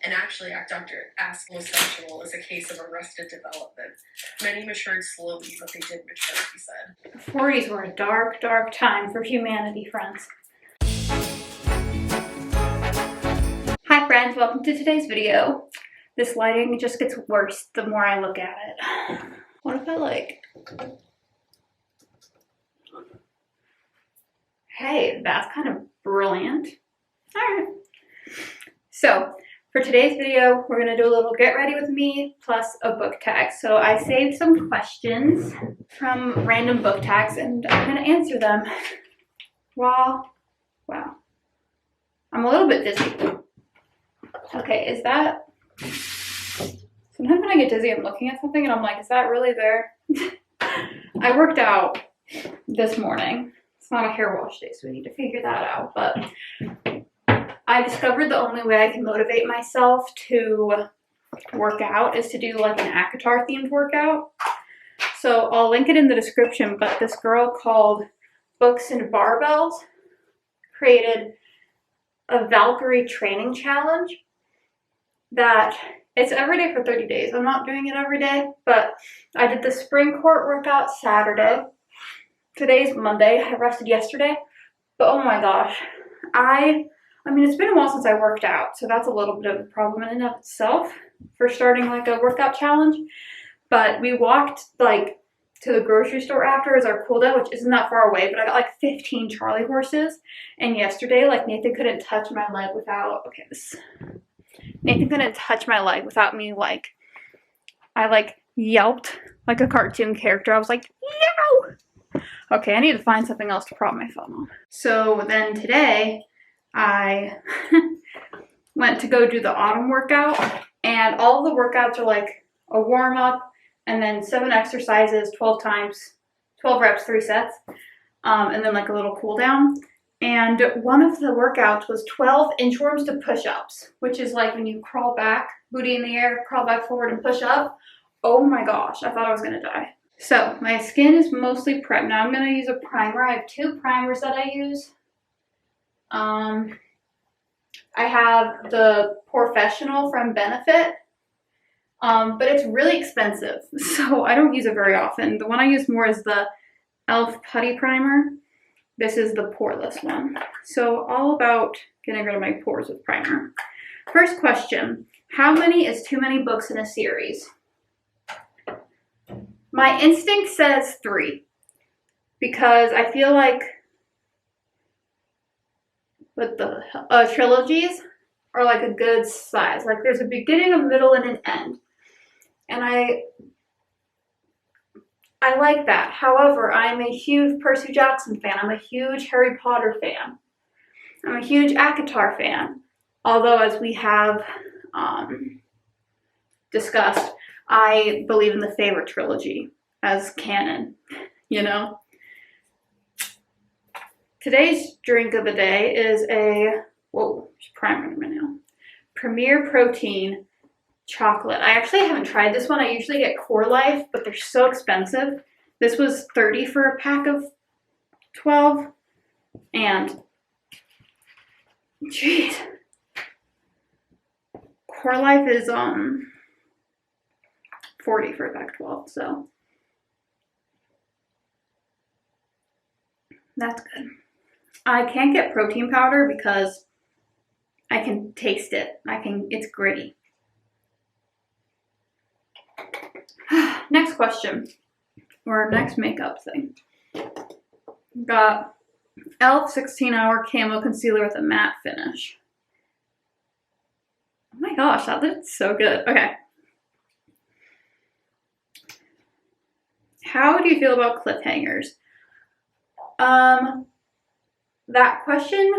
and actually Dr. Asclesensual is a case of arrested development. Many matured slowly, but they did mature, he said. The 40s were a dark, dark time for humanity, friends. Hi friends, welcome to today's video. This lighting just gets worse the more I look at it. What if I like... Hey, that's kind of brilliant. Alright. So, for today's video, we're going to do a little get ready with me plus a book tag. So I saved some questions from random book tags and I'm going to answer them. Wow. I'm a little bit dizzy. Okay, is that... Sometimes when I get dizzy, I'm looking at something and I'm like, is that really there? I worked out this morning. It's not a hair wash day, so we need to figure that out. But I discovered the only way I can motivate myself to work out is to do like an ACOTAR themed workout. So I'll link it in the description, but this girl called Books and Barbells created a Valkyrie training challenge that it's every day for 30 days. I'm not doing it every day, but I did the spring court workout Saturday. Today's Monday. I rested yesterday, but oh my gosh. I mean, it's been a while since I worked out, so that's a little bit of a problem in and of itself for starting like a workout challenge. But we walked like to the grocery store after as our cool down, which isn't that far away, but I got like 15 Charlie horses. And yesterday, like Nathan couldn't touch my leg without, Nathan couldn't touch my leg without me like, I like yelped like a cartoon character. I was like, no! Okay, I need to find something else to prop my phone on. So then today, I went to go do the autumn workout, and all of the workouts are like a warm-up, and then 7 exercises, 12 reps, 3 sets, and then like a little cool down. And one of the workouts was 12 inchworms to push-ups, which is like when you crawl back, booty in the air, crawl back forward and push up. Oh my gosh, I thought I was gonna die. So my skin is mostly prepped. Now I'm gonna use a primer. I have 2 primers that I use. I have the Professional from Benefit, but it's really expensive, so I don't use it very often. The one I use more is the e.l.f. Putty Primer. This is the poreless one. So all about getting rid of my pores with primer. First question, how many is too many books in a series? My instinct says 3, because I feel like with the trilogies are like a good size. Like there's a beginning, a middle, and an end. And I like that. However, I'm a huge Percy Jackson fan. I'm a huge Harry Potter fan. I'm a huge ACOTAR fan. Although, as we have discussed, I believe in the favorite trilogy as canon, you know? Today's drink of the day is a, priming right now, Premier Protein chocolate. I actually haven't tried this one. I usually get Core Life, but they're so expensive. This was $30 for a pack of 12, and jeez, Core Life is $40 for a pack of 12, so that's good. I can't get protein powder because I can taste it. It's gritty. Next question, or next makeup thing. Got e.l.f. 16 Hour Camo Concealer with a matte finish. Oh my gosh, that looks so good. Okay. How do you feel about cliffhangers? That question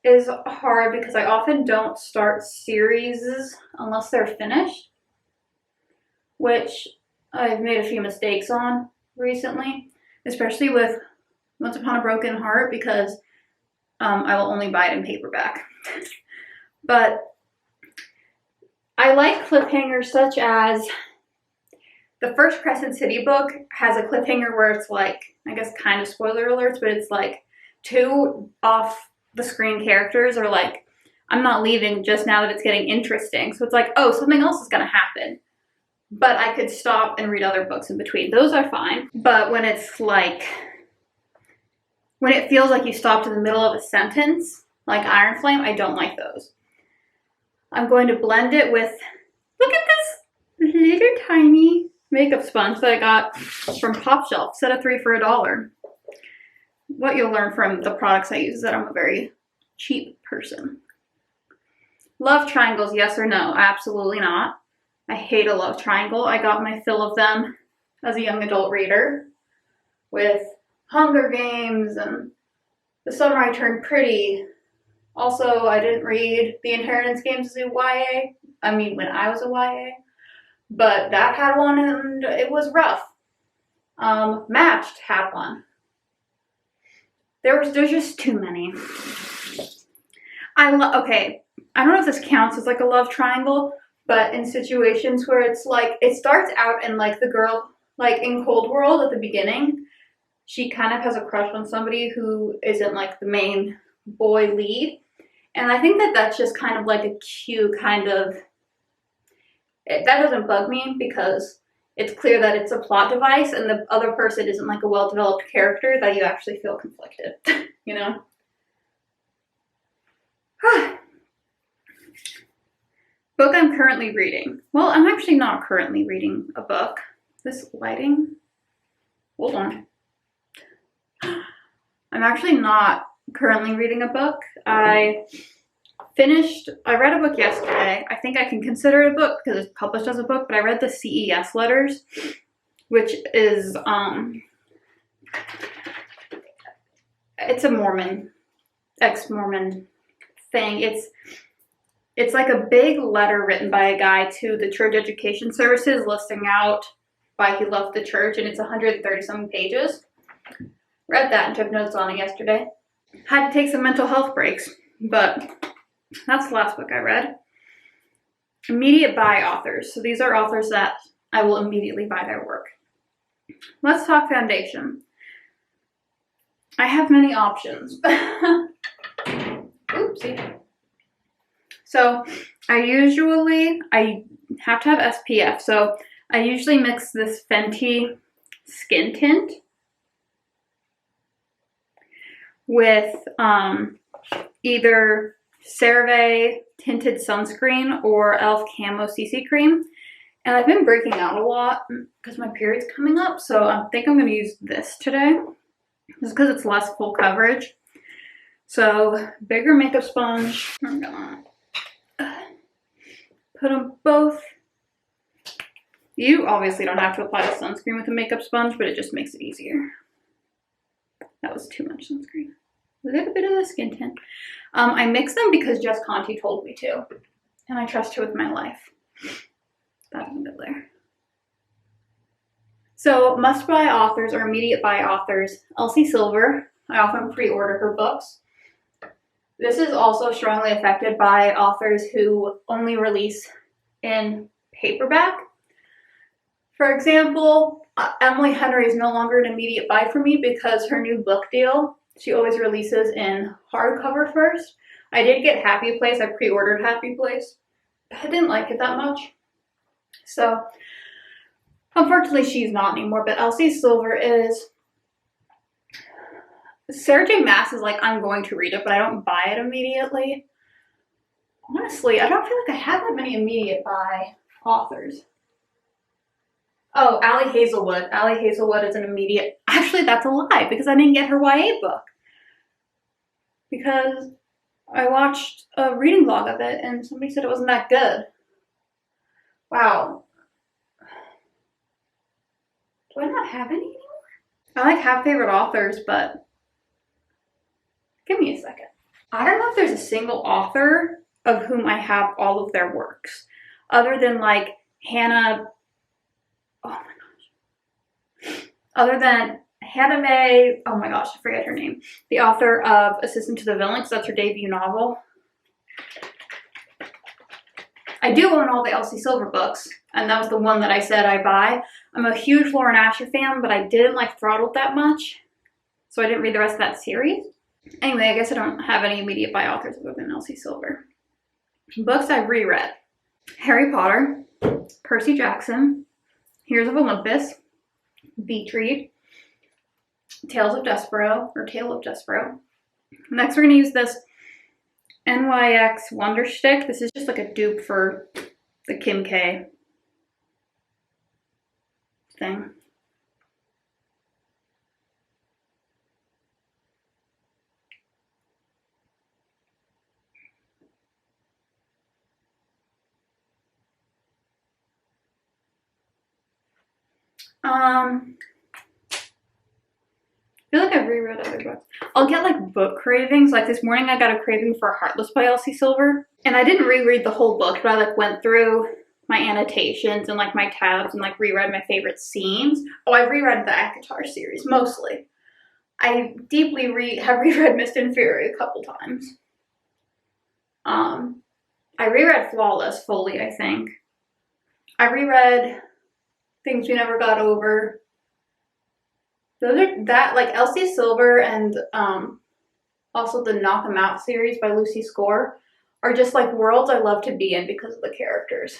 is hard because I often don't start series unless they're finished, which I've made a few mistakes on recently, especially with Once Upon a Broken Heart, because I will only buy it in paperback. But I like cliffhangers such as the first Crescent City book has a cliffhanger where it's like, I guess kind of spoiler alerts, but it's like 2 off the screen characters are like I'm not leaving just now that it's getting interesting. So it's like, oh, something else is going to happen. But I could stop and read other books in between. Those are fine. But when it's like, when it feels like you stopped in the middle of a sentence, like Iron Flame, I don't like those. I'm going to blend it with, look at this little tiny makeup sponge that I got from Pop Shelf, set of 3 for $1. What you'll learn from the products I use is that I'm a very cheap person. Love triangles, yes or no? Absolutely not. I hate a love triangle. I got my fill of them as a young adult reader with Hunger Games and The Summer I Turned Pretty. Also, I didn't read The Inheritance Games as a YA. I mean, when I was a YA. But that had one and it was rough. Matched had one. There's just too many. Okay, I don't know if this counts as like a love triangle, but in situations where it's like, it starts out and like the girl, like in Cold World at the beginning, she kind of has a crush on somebody who isn't like the main boy lead. And I think that that's just kind of like a cute kind of, that doesn't bug me because it's clear that it's a plot device and the other person isn't like a well-developed character that you actually feel conflicted, you know? Book I'm currently reading. Well, I'm actually not currently reading a book. This lighting, hold on. I'm actually not currently reading a book. I read a book yesterday. I think I can consider it a book because it's published as a book, but I read the CES letters, which is, it's a Mormon, ex-Mormon thing. It's like a big letter written by a guy to the church education services listing out why he left the church, and it's 130-something pages. Read that and took notes on it yesterday. Had to take some mental health breaks, but that's the last book I read. Immediate buy authors. So these are authors that I will immediately buy their work. Let's talk foundation. I have many options. Oopsie. So I have to have SPF. So I usually mix this Fenty skin tint with either CeraVe tinted sunscreen or e.l.f. Camo CC cream. And I've been breaking out a lot because my period's coming up. So I think I'm going to use this today just because it's less full coverage. So bigger makeup sponge. I'm going to put them both. You obviously don't have to apply the sunscreen with a makeup sponge, but it just makes it easier. That was too much sunscreen. A little bit of the skin tint. I mix them because Jess Conti told me to, and I trust her with my life. That doesn't go there. So must-buy authors or immediate buy authors. Elsie Silver. I often pre-order her books. This is also strongly affected by authors who only release in paperback. For example, Emily Henry is no longer an immediate buy for me because her new book deal, she always releases in hardcover first. I did get Happy Place. I pre-ordered Happy Place. I didn't like it that much. So, unfortunately, she's not anymore. But Elsie Silver is... Sarah J. Maas is like, I'm going to read it, but I don't buy it immediately. Honestly, I don't feel like I have that many immediate buy authors. Oh, Allie Hazelwood. Allie Hazelwood is an immediate... Actually, that's a lie because I didn't get her YA book. Because I watched a reading vlog of it and somebody said it wasn't that good. Wow. Do I not have any anymore? I like have favorite authors, but give me a second. I don't know if there's a single author of whom I have all of their works. Other than like Hannah... Oh my gosh. Other than Hannah Mae, oh my gosh, I forget her name. The author of Assistant to the Villain, because that's her debut novel. I do own all the Elsie Silver books, and that was the one that I said I buy. I'm a huge Lauren Asher fan, but I didn't like Throttled that much, so I didn't read the rest of that series. Anyway, I guess I don't have any immediate buy authors other than Elsie Silver. Books I've reread. Harry Potter, Percy Jackson, Heroes of Olympus, Beach Read, Tale of Despero. Next we're going to use this NYX Wonder Stick. This is just like a dupe for the Kim K thing. I feel like I've reread other books. I'll get like book cravings. Like this morning I got a craving for Heartless by Elsie Silver. And I didn't reread the whole book, but I like went through my annotations and like my tabs and like reread my favorite scenes. Oh, I've reread the ACOTAR series, mostly. I deeply have reread Mist and Fury a couple times. I reread Flawless fully, I think. I reread Things We Never Got Over. Those are that, like Elsie Silver and also the Knock 'Em Out series by Lucy Score are just like worlds I love to be in because of the characters.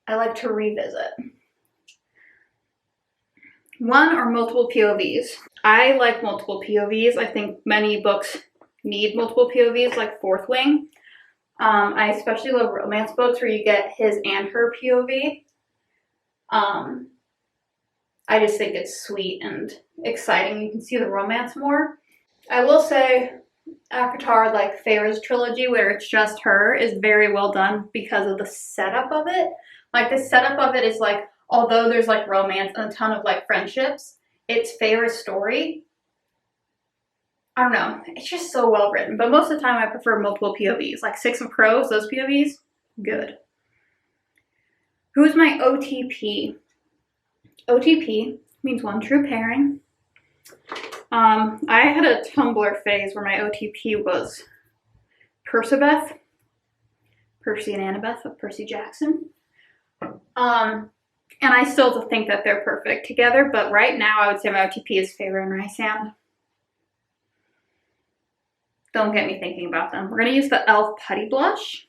I like to revisit. One or multiple POVs. I like multiple POVs. I think many books need multiple POVs, like Fourth Wing. I especially love romance books where you get his and her POV. I just think it's sweet and exciting. You can see the romance more. I will say ACOTAR, like Feyre's trilogy, where it's just her, is very well done because of the setup of it. Like the setup of it is like, although there's like romance and a ton of like friendships, it's Feyre's story. I don't know. It's just so well written. But most of the time I prefer multiple POVs. Like Six of Crows, those POVs, good. Who's my OTP? OTP means one true pairing. I had a Tumblr phase where my OTP was Percy and Annabeth of Percy Jackson. And I still think that they're perfect together, but right now I would say my OTP is Feyre and Rysand. Don't get me thinking about them. We're going to use the e.l.f. Putty Blush.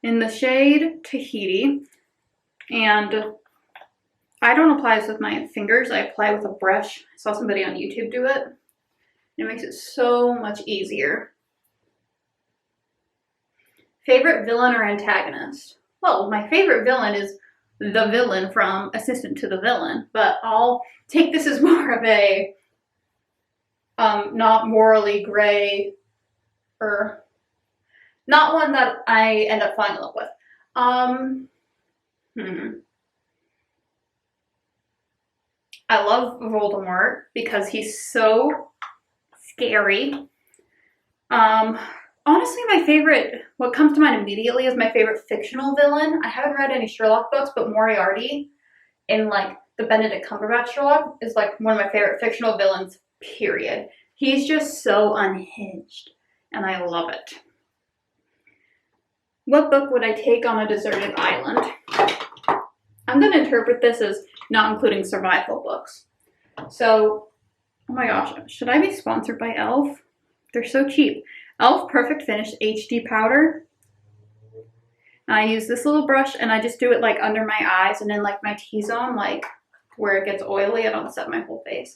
In the shade Tahiti, and I don't apply this with my fingers, I apply with a brush. I saw somebody on YouTube do it. It makes it so much easier. Favorite villain or antagonist? Well, my favorite villain is the villain from Assistant to the Villain, but I'll take this as more of a not morally gray, or not one that I end up falling in love with. I love Voldemort because he's so scary. Honestly, my favorite, what comes to mind immediately is my favorite fictional villain. I haven't read any Sherlock books, but Moriarty in like the Benedict Cumberbatch Sherlock is like one of my favorite fictional villains, period. He's just so unhinged, and I love it. What book would I take on a deserted island? I'm going to interpret this as not including survival books. So, oh my gosh, should I be sponsored by e.l.f.? They're so cheap. e.l.f. Perfect Finish HD Powder. And I use this little brush and I just do it like under my eyes and in like my T-zone, like where it gets oily. I don't set my whole face.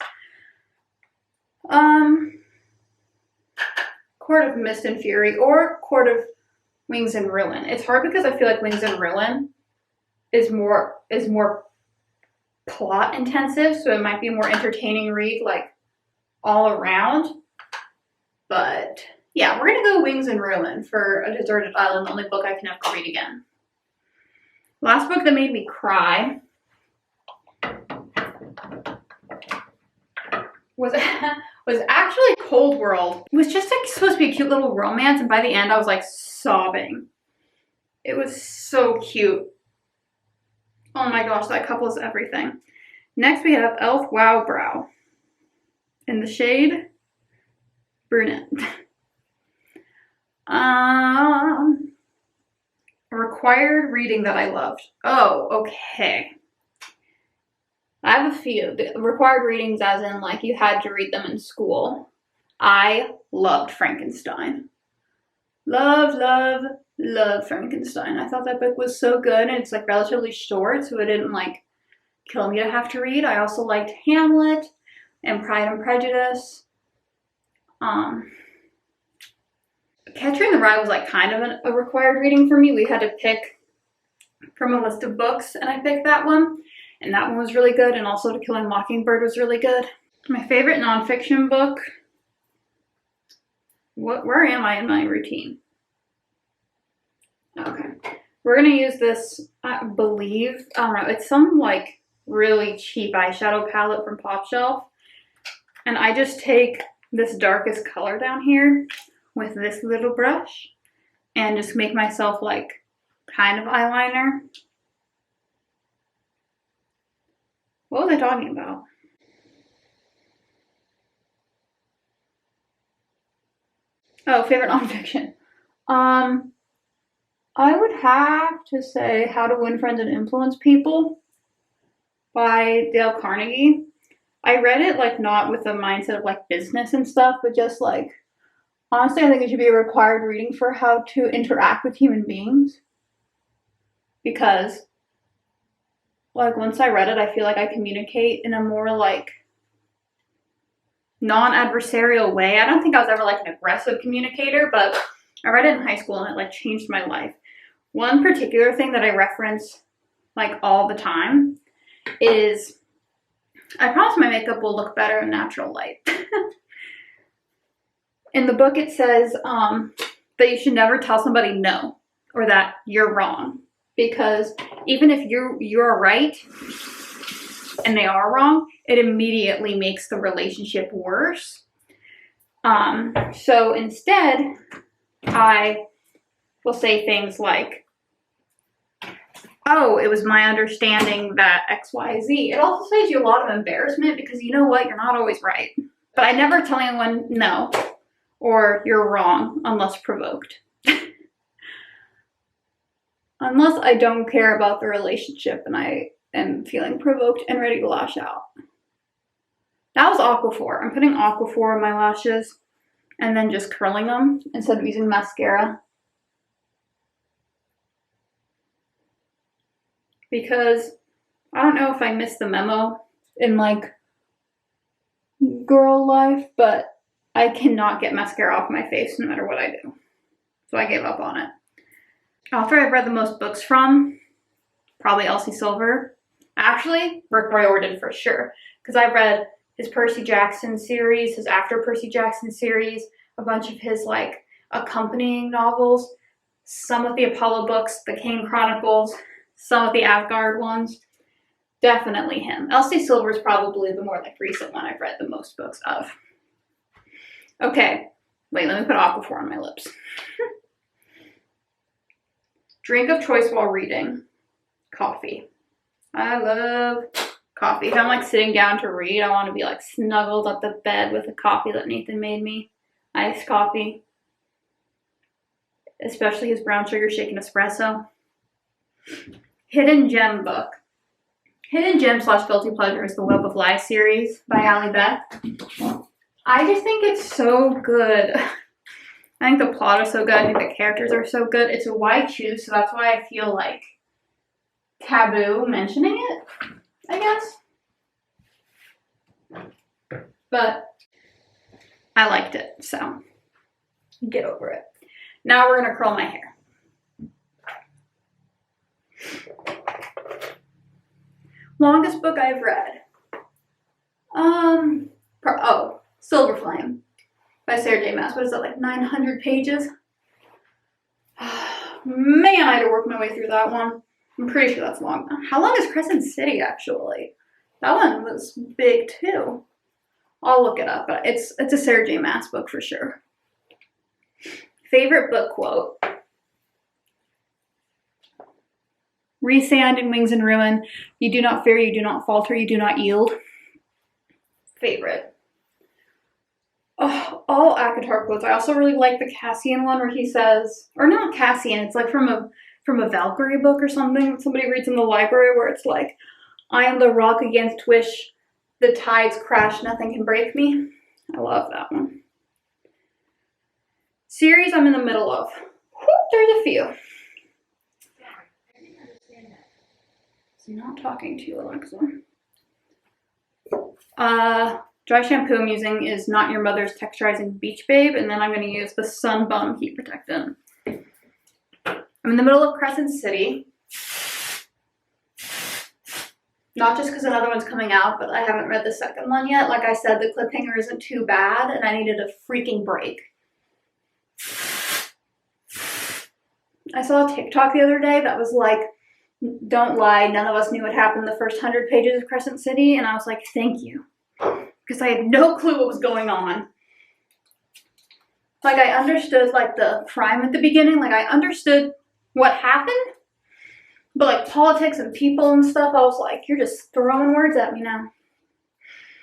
Court of Mist and Fury or Court of Wings and Ruin. It's hard because I feel like Wings and Ruin is more plot intensive, so it might be a more entertaining read like all around. But yeah, we're gonna go Wings and Ruin for a deserted island, the only book I can ever read again. Last book that made me cry was actually Cold World. It was just like supposed to be a cute little romance, and by the end I was like sobbing. It was so cute. Oh my gosh, that couple is everything. Next we have e.l.f. Wow Brow in the shade Brunette. A required reading that I loved. Oh, okay. I have a few. The required readings as in like you had to read them in school. I loved Frankenstein. Love Frankenstein. I thought that book was so good, and it's like relatively short, so it didn't like kill me to have to read. I also liked Hamlet and Pride and Prejudice. Catcher in the Rye was like kind of a required reading for me. We had to pick from a list of books, and I picked that one, and that one was really good, and also To Kill a Mockingbird was really good. My favorite nonfiction book. Where am I in my routine? Okay. We're gonna use this, I believe, I don't know, it's some like really cheap eyeshadow palette from Pop Shelf. And I just take this darkest color down here with this little brush and just make myself like kind of eyeliner. What was I talking about? Oh, favorite nonfiction. I would have to say How to Win Friends and Influence People by Dale Carnegie. I read it like not with a mindset of like business and stuff, but just like, honestly, I think it should be a required reading for how to interact with human beings. Because like once I read it, I feel like I communicate in a more like non-adversarial way. I don't think I was ever like an aggressive communicator, but I read it in high school and it like changed my life. One particular thing that I reference like all the time is, I promise my makeup will look better in natural light. In the book it says that you should never tell somebody no, or that you're wrong, because even if you're right and they are wrong, it immediately makes the relationship worse. So instead, I will say things like, oh, it was my understanding that X, Y, Z. It also saves you a lot of embarrassment because you know what? You're not always right. But I never tell anyone no or you're wrong unless provoked. Unless I don't care about the relationship and I am feeling provoked and ready to lash out. That was Aquaphor. I'm putting Aquaphor on my lashes and then just curling them instead of using mascara. Because I don't know if I missed the memo in like girl life, but I cannot get mascara off my face no matter what I do. So I gave up on it. Author I've read the most books from, probably Elsie Silver. Actually, Rick Riordan for sure, because I've read his Percy Jackson series, his After Percy Jackson series, a bunch of his like accompanying novels, some of the Apollo books, the Kane Chronicles, some of the Asgard ones. Definitely him. Elsie Silver is probably the more like recent one I've read the most books of. Okay, wait, let me put Aquaphor on my lips. Drink of choice while reading. Coffee. I love coffee. If I'm like sitting down to read, I want to be like snuggled at the bed with the coffee that Nathan made me. Iced coffee. Especially his brown sugar shaken espresso. Hidden gem book. Hidden gem / guilty pleasure is the Web of Lies series by Allie Beth. I just think it's so good. I think the plot is so good. I think the characters are so good. It's a why choose, so that's why I feel like taboo mentioning it, I guess. But I liked it, so get over it. Now we're gonna curl my hair. Longest book I've read. Silver Flame by Sarah J. Maas. What is that, like 900 pages? Man, I had to work my way through that one. I'm pretty sure that's long. How long is Crescent City, actually? That one was big, too. I'll look it up, but it's a Sarah J. Maas book for sure. Favorite book quote. Resand in Wings and Ruin. You do not fear, you do not falter, you do not yield. Favorite. Oh, all ACOTAR quotes. I also really like the Cassian one where he says, or not Cassian, it's like from a Valkyrie book or something somebody reads in the library, where it's like, I am the rock against which the tides crash, nothing can break me. I love that one. Series I'm in the middle of. Whew, there's a few. I'm not talking to you, Alexa. Dry shampoo I'm using is Not Your Mother's Texturizing Beach Babe, and then I'm going to use the Sun Bum Heat Protectant. I'm in the middle of Crescent City. Not just because another one's coming out, but I haven't read the second one yet. Like I said, the cliffhanger isn't too bad, and I needed a freaking break. I saw a TikTok the other day that was like, don't lie, none of us knew what happened the first 100 pages of Crescent City, and I was like, thank you. Because I had no clue what was going on. Like, I understood, like, the crime at the beginning. Like, I understood what happened. But, like, politics and people and stuff, I was like, you're just throwing words at me now.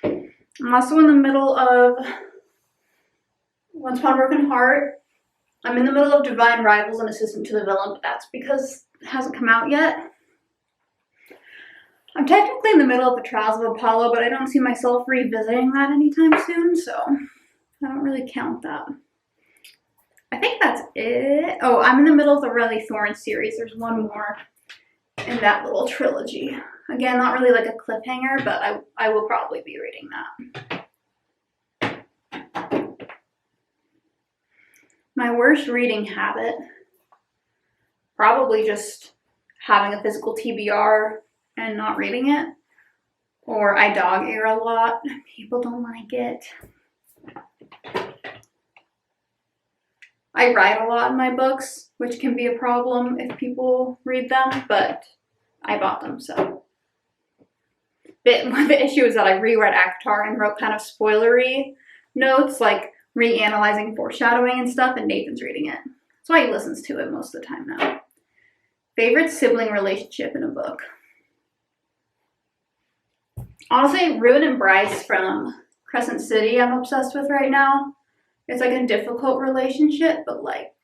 I'm also in the middle of Once Upon a Broken Heart. I'm in the middle of Divine Rivals and Assistant to the Villain, but that's because it hasn't come out yet. I'm technically in the middle of the Trials of Apollo, but I don't see myself revisiting that anytime soon, so I don't really count that. I think that's it. Oh, I'm in the middle of the Relly Thorn series. There's one more in that little trilogy. Again, not really like a cliffhanger, but I will probably be reading that. My worst reading habit, probably just having a physical TBR and not reading it, or I dog ear a lot. People don't like it. I write a lot in my books, which can be a problem if people read them, but I bought them, so. The issue is that I reread ACOTAR and wrote kind of spoilery notes, like reanalyzing foreshadowing and stuff, and Nathan's reading it. That's why he listens to it most of the time now. Favorite sibling relationship in a book? Honestly, Ruin and Bryce from Crescent City I'm obsessed with right now. It's like a difficult relationship, but like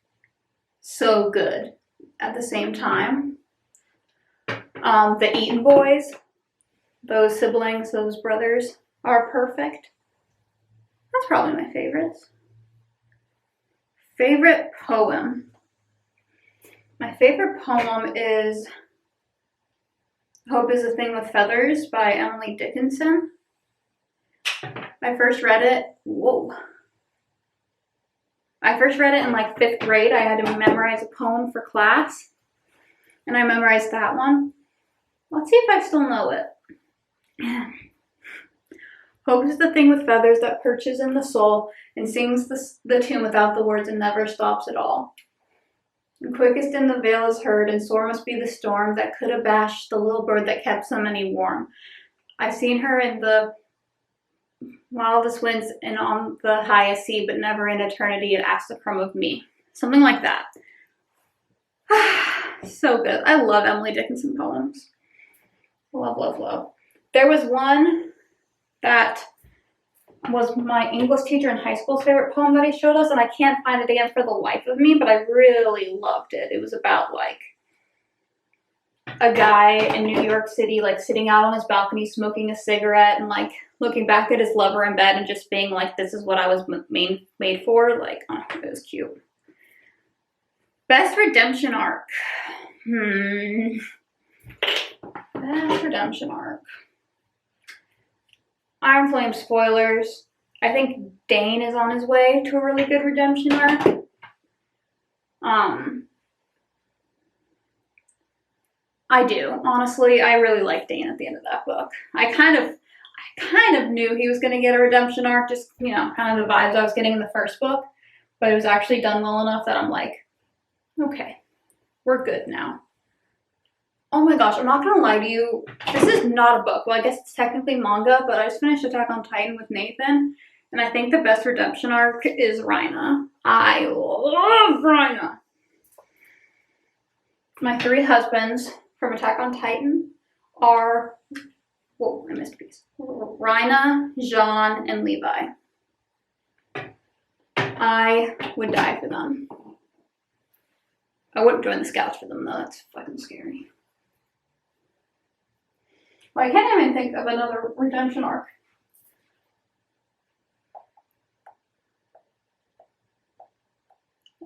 so good at the same time. The Eaton boys, those siblings, those brothers are perfect. That's probably my favorites. Favorite poem? My favorite poem is Hope is a Thing with Feathers by Emily Dickinson. I first read it, I first read it in like 5th grade. I had to memorize a poem for class, and I memorized that one. Let's see if I still know it. Hope is the thing with feathers that perches in the soul and sings the tune without the words and never stops at all. And quickest in the veil is heard, and sore must be the storm that could abash the little bird that kept so many warm. I've seen her in the wildest winds and on the highest sea, but never in eternity it asked a crumb of me. Something like that. So good. I love Emily Dickinson poems. Love, love, love. There was one that was my English teacher in high school's favorite poem that he showed us, and I can't find it again for the life of me, but I really loved it. It was about like a guy in New York City, like sitting out on his balcony smoking a cigarette and like looking back at his lover in bed and just being like, this is what I was made for. Like, oh, it was cute. Best redemption arc. Best redemption arc. Iron Flame spoilers. I think Dane is on his way to a really good redemption arc. I do. Honestly, I really like Dane at the end of that book. I kind of knew he was going to get a redemption arc, just, you know, kind of the vibes I was getting in the first book. But it was actually done well enough that I'm like, okay, we're good now. Oh my gosh, I'm not going to lie to you. This is not a book. Well, I guess it's technically manga, but I just finished Attack on Titan with Nathan. And I think the best redemption arc is Rhina. I love Rhina. My 3 husbands from Attack on Titan are, whoa, I missed a piece. Rhina, Jean, and Levi. I would die for them. I wouldn't join the scouts for them though, that's fucking scary. Well, I can't even think of another redemption arc.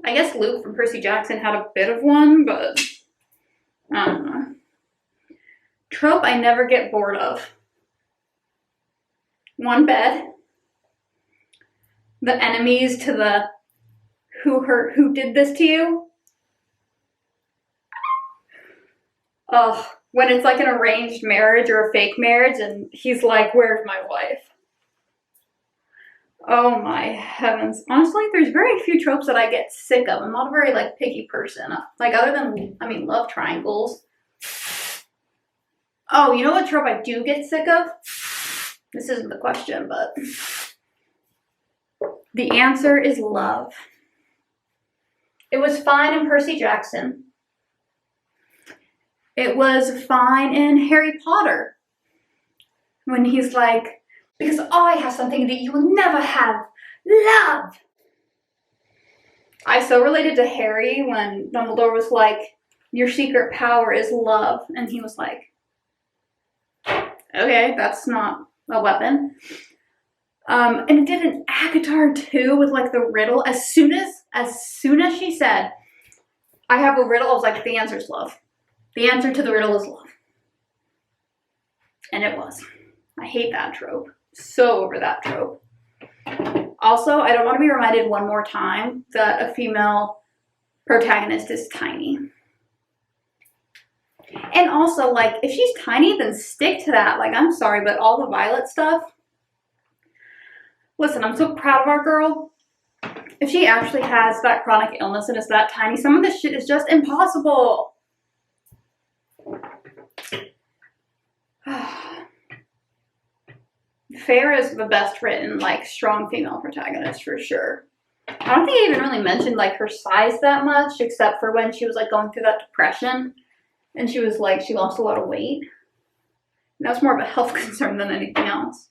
I guess Luke from Percy Jackson had a bit of one, but I don't know. Trope I never get bored of. One bed. The enemies to the who did this to you. Oh, when it's like an arranged marriage or a fake marriage and he's like, where's my wife? Oh my heavens. Honestly, there's very few tropes that I get sick of. I'm not a very like picky person. Like other than, I mean, love triangles. Oh, you know what trope I do get sick of? This isn't the question, but the answer is love. It was fine in Percy Jackson. It was fine in Harry Potter. When he's like, because I have something that you will never have. Love. I so related to Harry when Dumbledore was like, your secret power is love. And he was like, okay, that's not a weapon. And it did an Agatar too with like the riddle. As soon as she said, I have a riddle, I was like, the answer is love. The answer to the riddle is love. And it was. I hate that trope. So over that trope. Also, I don't want to be reminded one more time that a female protagonist is tiny. And also, like, if she's tiny, then stick to that. Like, I'm sorry, but all the Violet stuff. Listen, I'm so proud of our girl. If she actually has that chronic illness and is that tiny, some of this shit is just impossible. Fair is the best written, like, strong female protagonist for sure. I don't think I even really mentioned, like, her size that much, except for when she was, like, going through that depression. And she was, like, she lost a lot of weight. And that's more of a health concern than anything else.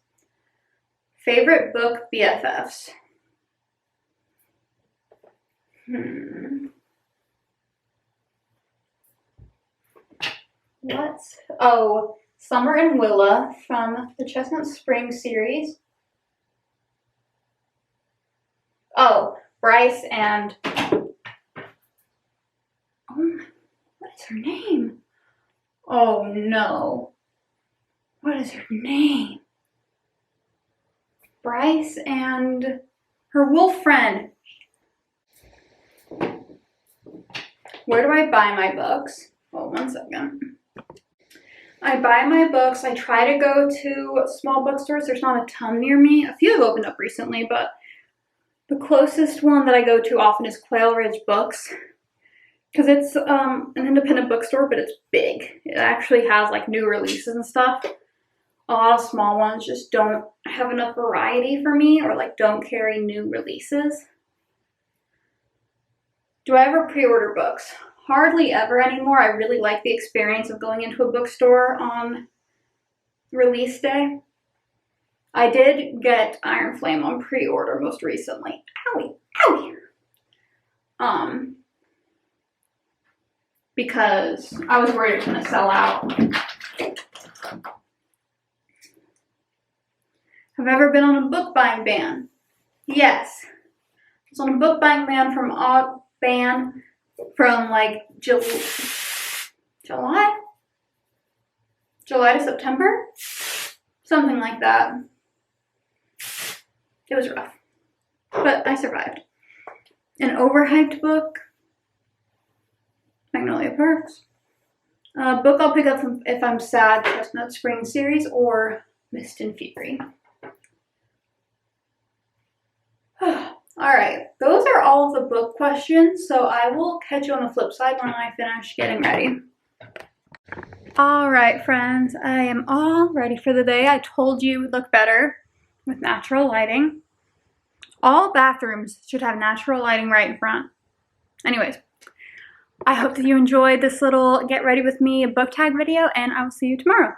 Favorite book BFFs? What? Oh, Summer and Willa from the Chestnut Spring series. Oh, Bryce and... Oh, what is her name? Oh no. What is her name? Bryce and her wolf friend. Where do I buy my books? Oh, 1 second. I buy my books. I try to go to small bookstores. There's not a ton near me. A few have opened up recently, but the closest one that I go to often is Quail Ridge Books. Because it's an independent bookstore, but it's big. It actually has like new releases and stuff. A lot of small ones just don't have enough variety for me or like don't carry new releases. Do I ever pre-order books? Hardly ever anymore. I really like the experience of going into a bookstore on release day. I did get Iron Flame on pre-order most recently. Owie, owie. Because I was worried it was gonna sell out. Have I ever been on a book buying ban? Yes. I was on a book buying ban from like July to September? Something like that. It was rough, but I survived. An overhyped book, Magnolia Parks. Book I'll pick up from if I'm sad, Chestnut Spring series or Mist and Fury. Alright, those are all the book questions, so I will catch you on the flip side when I finish getting ready. Alright friends, I am all ready for the day. I told you it would look better with natural lighting. All bathrooms should have natural lighting right in front. Anyways, I hope that you enjoyed this little get ready with me book tag video, and I will see you tomorrow.